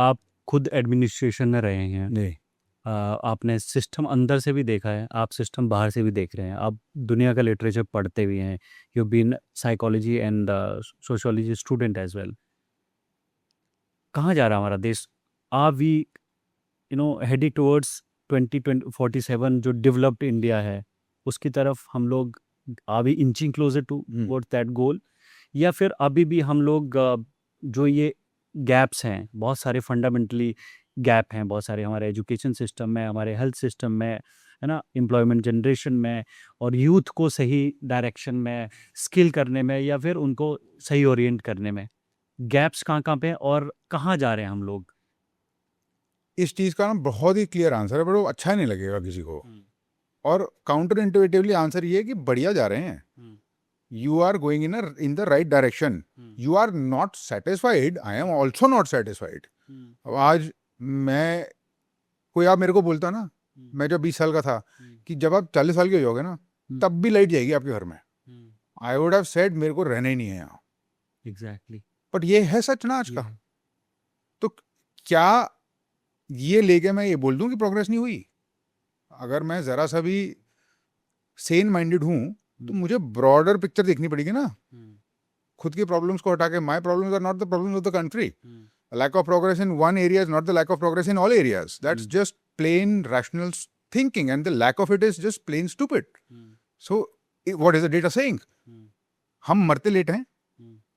आप खुद एडमिनिस्ट्रेशन में रहे हैं, जी आपने सिस्टम अंदर से भी देखा है, आप सिस्टम बाहर से भी देख रहे हैं, आप दुनिया का लिटरेचर पढ़ते भी हैं, you been psychology and sociology student as well. कहाँ जा रहा है हमारा देश? आर वी हेडिंग टुवर्ड्स 2047 जो डेवलप्ड इंडिया है उसकी तरफ हम लोग are we inching closer toward that goal, या फिर अभी भी हम लोग जो ये गैप्स हैं, बहुत सारे फंडामेंटली गैप हैं, बहुत सारे हमारे एजुकेशन सिस्टम में, हमारे हेल्थ सिस्टम में, है ना, एम्प्लॉयमेंट जनरेशन में, और यूथ को सही डायरेक्शन में स्किल करने में या फिर उनको सही ओरिएंट करने में गैप्स कहाँ कहाँ पे हैं और कहाँ जा रहे हैं हम लोग? इस चीज का ना बहुत ही क्लियर आंसर है, बट वो अच्छा नहीं लगेगा किसी को। और काउंटर इंटुइटिवली आंसर ये है कि बढ़िया जा रहे हैं। You are going in the right direction. You are not satisfied, I am also not satisfied. अब आज मैं, कोई आप मेरे को बोलता ना, मैं जब 20 साल का था, कि जब आप 40 साल के हो जाओगे ना तब भी लाइट जाएगी आपके घर में, आई वुड हैव सेड मेरे को रहना ही नहीं है यहाँ। एग्जैक्टली। बट ये है सच ना आज का। तो क्या ये लेके मैं ये बोल दूं कि प्रोग्रेस नहीं हुई? अगर मैं जरा सा भी सेन माइंडेड हूं तो मुझे ब्रॉडर पिक्चर देखनी पड़ेगी ना। खुद की प्रॉब्लम्स को हटा के, my problems are not the problems of the country. lack of progress in one area is not the lack of progress in all areas. That's just plain rational thinking, and the lack of it is just plain stupid. So what is the data saying? हम मरते late हैं,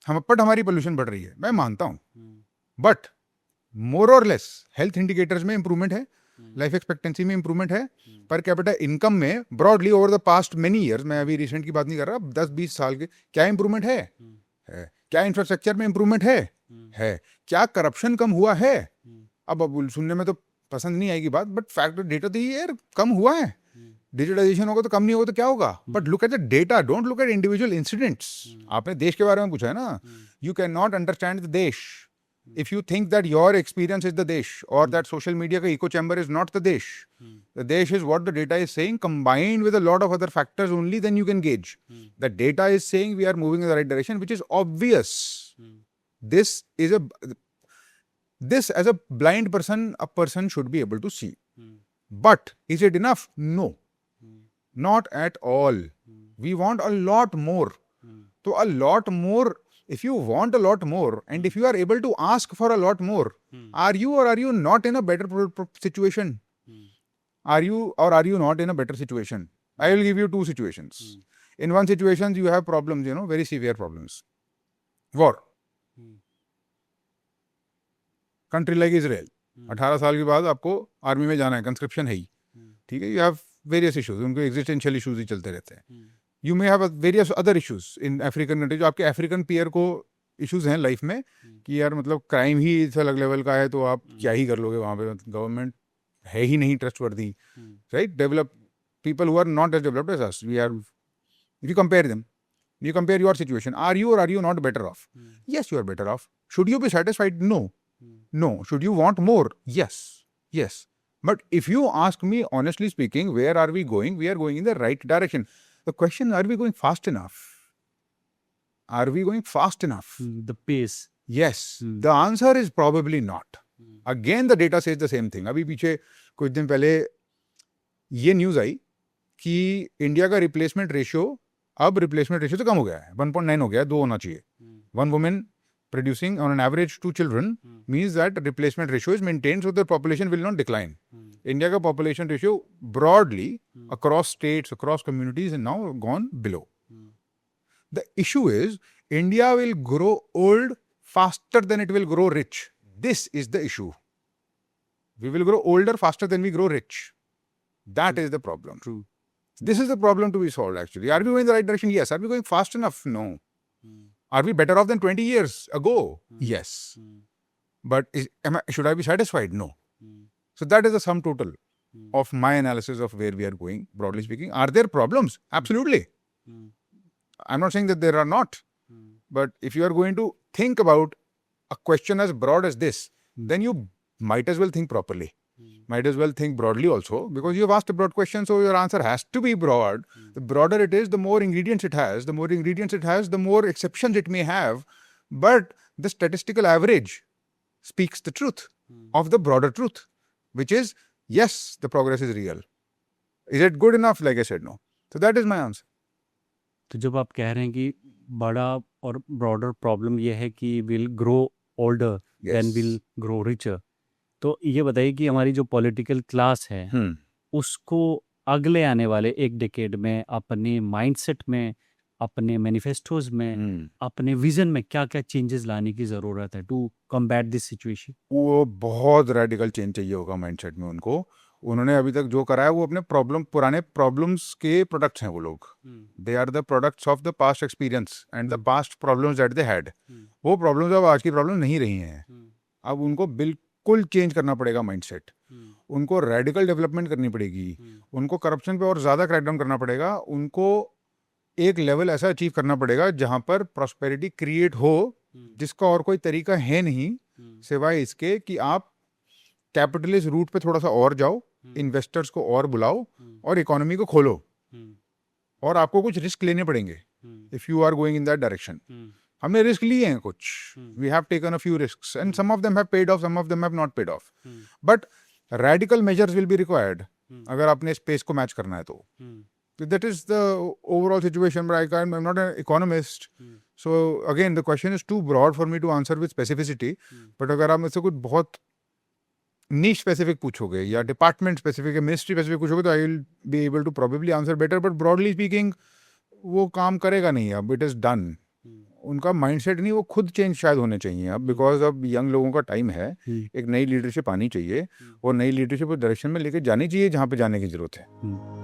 but हमारी pollution बढ़ रही है, मैं मानता हूं, बट मोर और लेस हेल्थ इंडिकेटर्स में इंप्रूवमेंट है, लाइफ एक्सपेक्टेंसी में इंप्रूवमेंट है, पर कैपिटा इनकम में broadly over the past many years, मैं अभी रिसेंट की बात नहीं कर रहा, 10-20 साल के, क्या इंप्रूवमेंट है? क्या इंफ्रास्ट्रक्चर में इंप्रूवमेंट है? क्या करप्शन कम हुआ है? अब सुनने में तो पसंद नहीं आएगी बात, बट फैक्ट डेटा तो ये यार कम हुआ है। डिजिटाइजेशन होगा तो कम नहीं होगा तो क्या होगा? But look at the data, don't look at individual incidents. आपने देश के बारे में पूछा है ना, you can not understand the देश if you think that your experience is the desh, or that social media ka echo chamber is not the desh. The desh is what the data is saying, combined with a lot of other factors, only then you can gauge. The data is saying we are moving in the right direction, which is obvious. This as a blind person, a person should be able to see. But is it enough? No, not at all. We want a lot more. So a lot more. If you want a lot more, and if you are able to ask for a lot more, are you or are you not in a better situation? Are you or are you not in a better situation? I will give you two situations. In one situation, you have problems, very severe problems. War. Country like Israel. 18 साल के बाद आपको army में जाना है, conscription है ही, ठीक है? You have various issues, उनके एग्जिस्टेंशियल इश्यूज ही चलते रहते हैं। You may have various other issues in African countries, जो आपके अफ्रीकन पीयर को इश्यूज हैं लाइफ में, कि यार मतलब क्राइम ही इस अलग लेवल का है, तो आप क्या ही कर लोगे वहाँ पे, गवर्नमेंट है ही नहीं trustworthy, right? Develop people who are not as developed as us, we are, if you compare them, you compare your situation, are you or are you not better off? Yes, you are better off. Should you be satisfied? No. Should you want more? Yes. But if you ask me honestly speaking, where are we going? We are going in the right direction. The question, are we going fast enough? Are we going fast enough? The pace. Yes. The answer is probably not. Again, the data says the same thing. अभी पीछे कुछ दिन पहले ये news आई कि India का replacement ratio, अब replacement ratio तो कम हो गया है, 1.9 हो गया, 2 होना चाहिए। One woman producing on an average 2 children means that replacement ratio is maintained, so the population will not decline. India का population ratio broadly across states, across communities, is now gone below. The issue is India will grow old faster than it will grow rich. This is the issue. We will grow older faster than we grow rich. That is the problem. True. This is the problem to be solved actually. Are we going in the right direction? Yes. Are we going fast enough? No. Are we better off than 20 years ago? Yes. But should I be satisfied? No. So that is the sum total of my analysis of where we are going, broadly speaking. Are there problems? Absolutely. I'm not saying that there are not. But if you are going to think about a question as broad as this, then you might as well think properly. Might as well think broadly also, because you have asked a broad question, so your answer has to be broad. The broader it is, the more ingredients it has. The more ingredients it has, the more exceptions it may have. But the statistical average speaks the truth. of the broader truth, which is, yes, the progress is real. Is it good enough? Like I said, no. So that is my answer. तो जब आप कह रहे हैं कि बड़ा और broader problem ये है कि will grow older than Yes. Will grow richer, तो ये बताइए कि हमारी जो पॉलिटिकल क्लास है उसको अगले आने वाले एक डिकेड में अपने माइंडसेट में, अपने मैनिफेस्टोज में, अपने विजन में क्या क्या चेंजेस लाने की ज़रूरत है टू कॉम्बैट दिस सिचुएशन? वो बहुत रेडिकल चेंज चाहिए होगा माइंडसेट में उनको. उन्होंने अभी तक जो करा है वो अपने पुराने प्रॉब्लम्स के प्रोडक्ट्स हैं. वो लोग, they are the products of the past experience and the past problems that they had. वो प्रॉब्लम्स अब आज की प्रॉब्लम नहीं रही हैं. अब उनको बिल्कुल चेंज करना पड़ेगा माइंडसेट. उनको रेडिकल डेवलपमेंट करनी पड़ेगी. उनको करप्शन पे और ज़्यादा क्रैकडाउन करना पड़ेगा. उनको एक लेवल ऐसा अचीव करना पड़ेगा जहाँ पर प्रॉस्पेरिटी क्रिएट हो, जिसका और कोई तरीका है नहीं सिवाय इसके कि आप कैपिटलिस्ट रूट पे थोड़ा सा और जाओ, इन्वेस्टर्स को और बुलाओ और इकोनॉमी को खोलो. और आपको कुछ रिस्क लेने पड़ेंगे if you are going in that direction. हमने रिस्क लिए हैं कुछ. We have taken a few risks and some of them have paid off, some of them have not paid off. But radical measures will be required अगर आपने space को match करना है तो. That is the overall situation, but I'm not an economist. So again, the question is too broad for me to answer with specificity. But अगर आप मुझसे कुछ बहुत niche specific पूछोगे या department specific या ministry specific पूछोगे तो I will be able to probably answer better. But broadly speaking, वो काम करेगा नहीं अब. It is done. उनका माइंडसेट नहीं, वो खुद चेंज शायद होने चाहिए अब, बिकॉज अब यंग लोगों का टाइम है. एक नई लीडरशिप आनी चाहिए और नई लीडरशिप डायरेक्शन में लेके जानी चाहिए जहाँ पे जाने की जरूरत है.